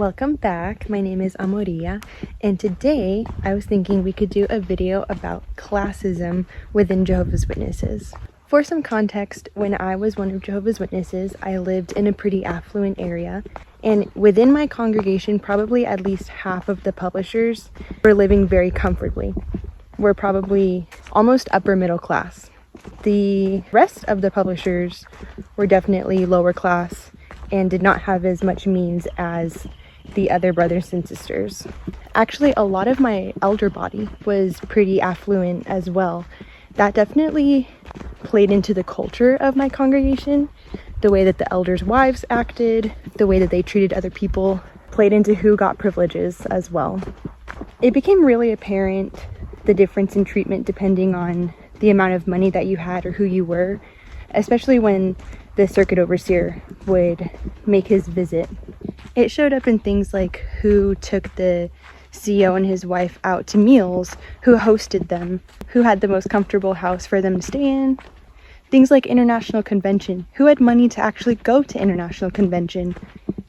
Welcome back. My name is Amoria, and today I was thinking we could do a video about classism within Jehovah's Witnesses. For some context, when I was one of Jehovah's Witnesses, I lived in a pretty affluent area, and within my congregation, probably at least half of the publishers were living very comfortably. We're probably almost upper middle class. The rest of the publishers were definitely lower class and did not have as much means as the other brothers and sisters. Actually, a lot of my elder body was pretty affluent as well. That definitely played into the culture of my congregation. The way that the elders' wives acted, the way that they treated other people, played into who got privileges as well. It became really apparent the difference in treatment depending on the amount of money that you had or who you were, especially when the circuit overseer would make his visit. It showed up in things like who took the CEO and his wife out to meals, who hosted them, who had the most comfortable house for them to stay in. Things like international convention, who had money to actually go to international convention,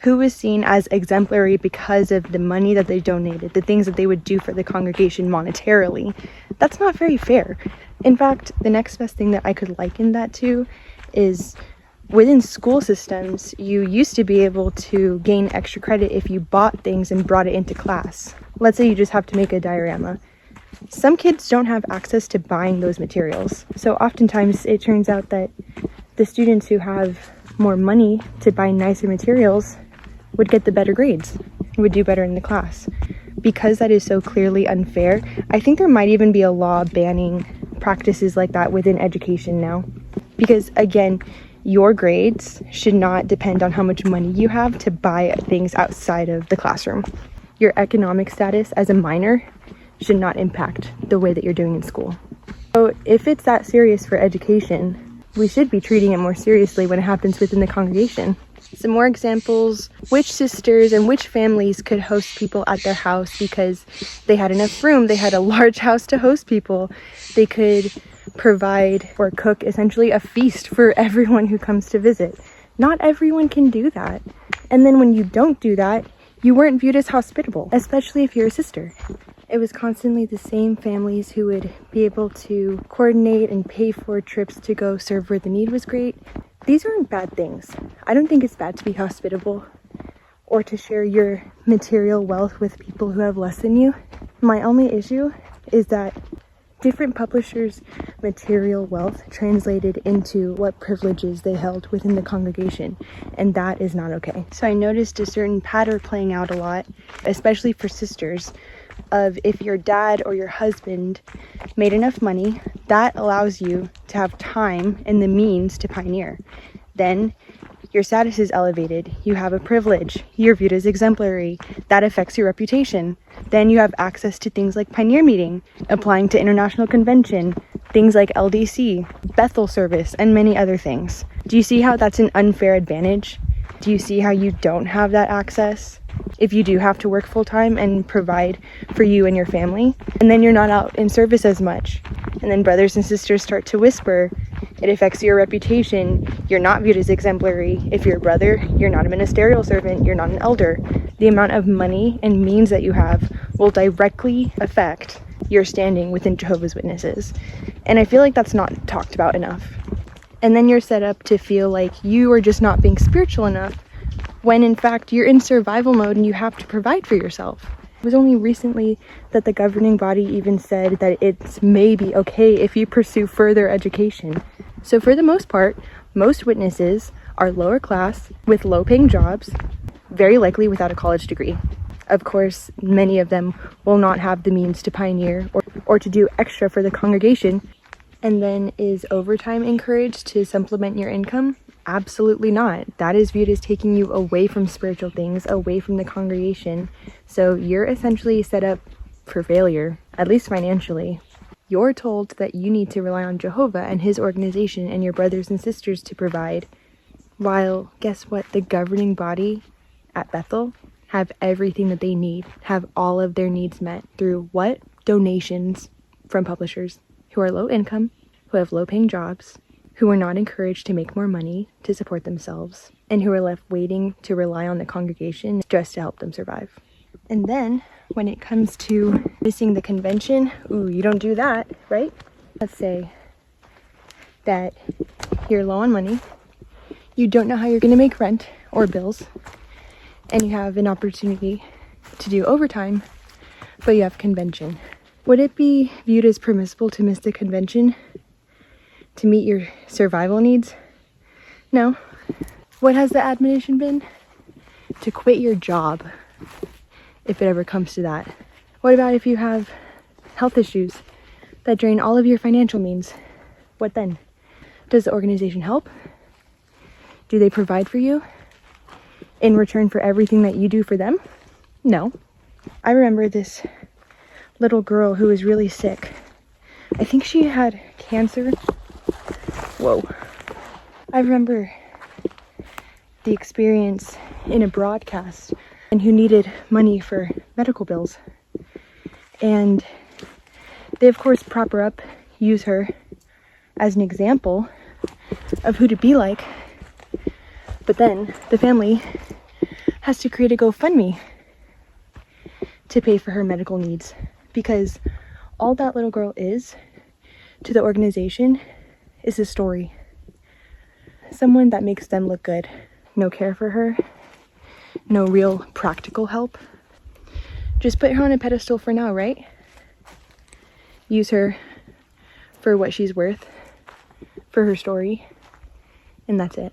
who was seen as exemplary because of the money that they donated, the things that they would do for the congregation monetarily. That's not very fair. In fact, the next best thing that I could liken that to is within school systems, you used to be able to gain extra credit if you bought things and brought it into class. Let's say you just have to make a diorama. Some kids don't have access to buying those materials. So oftentimes it turns out that the students who have more money to buy nicer materials would get the better grades, would do better in the class. Because that is so clearly unfair, I think there might even be a law banning practices like that within education now. Because again, your grades should not depend on how much money you have to buy things outside of the classroom. Your economic status as a minor should not impact the way that you're doing in school. So if it's that serious for education, we should be treating it more seriously when it happens within the congregation. Some more examples: which sisters and which families could host people at their house because they had enough room, they had a large house to host people, they could provide or cook essentially a feast for everyone who comes to visit. Not everyone can do that. And then when you don't do that, you weren't viewed as hospitable, especially if you're a sister. It was constantly the same families who would be able to coordinate and pay for trips to go serve where the need was great. These aren't bad things. I don't think it's bad to be hospitable or to share your material wealth with people who have less than you. My only issue is that different publishers' material wealth translated into what privileges they held within the congregation, and that is not okay. So I noticed a certain pattern playing out a lot, especially for sisters, of if your dad or your husband made enough money, that allows you to have time and the means to pioneer. Then your status is elevated, you have a privilege, you're viewed as exemplary, that affects your reputation. Then you have access to things like pioneer meeting, applying to international convention, things like LDC, Bethel service, and many other things. Do you see how that's an unfair advantage? Do you see how you don't have that access if you do have to work full-time and provide for you and your family? And then you're not out in service as much. And then brothers and sisters start to whisper. It affects your reputation. You're not viewed as exemplary. If you're a brother, you're not a ministerial servant, you're not an elder. The amount of money and means that you have will directly affect your standing within Jehovah's Witnesses. And I feel like that's not talked about enough. And then you're set up to feel like you are just not being spiritual enough, when in fact you're in survival mode and you have to provide for yourself. It was only recently that the governing body even said that it's maybe okay if you pursue further education. So for the most part, most witnesses are lower class with low-paying jobs, very likely without a college degree. Of course, many of them will not have the means to pioneer or to do extra for the congregation. And then is overtime encouraged to supplement your income? Absolutely not. That is viewed as taking you away from spiritual things, away from the congregation. So you're essentially set up for failure, at least financially. You're told that you need to rely on Jehovah and his organization and your brothers and sisters to provide, while guess what? The governing body at Bethel have everything that they need, have all of their needs met through what? Donations from publishers who are low income, who have low paying jobs, who are not encouraged to make more money to support themselves, and who are left waiting to rely on the congregation just to help them survive. And then when it comes to missing the convention, ooh, you don't do that, right? Let's say that you're low on money, you don't know how you're going to make rent or bills, and you have an opportunity to do overtime, but you have convention. Would it be viewed as permissible to miss the convention to meet your survival needs? No. What has the admonition been? To quit your job, if it ever comes to that. What about if you have health issues that drain all of your financial means? What then? Does the organization help? Do they provide for you in return for everything that you do for them? No. I remember this little girl who was really sick. I think she had cancer. Whoa. I remember the experience in a broadcast and who needed money for medical bills. And they of course prop her up, use her as an example of who to be like. But then the family has to create a GoFundMe to pay for her medical needs, because all that little girl is to the organization is a story. Someone that makes them look good. No care for her, no real practical help. Just put her on a pedestal for now, right? Use her for what she's worth, for her story, and that's it.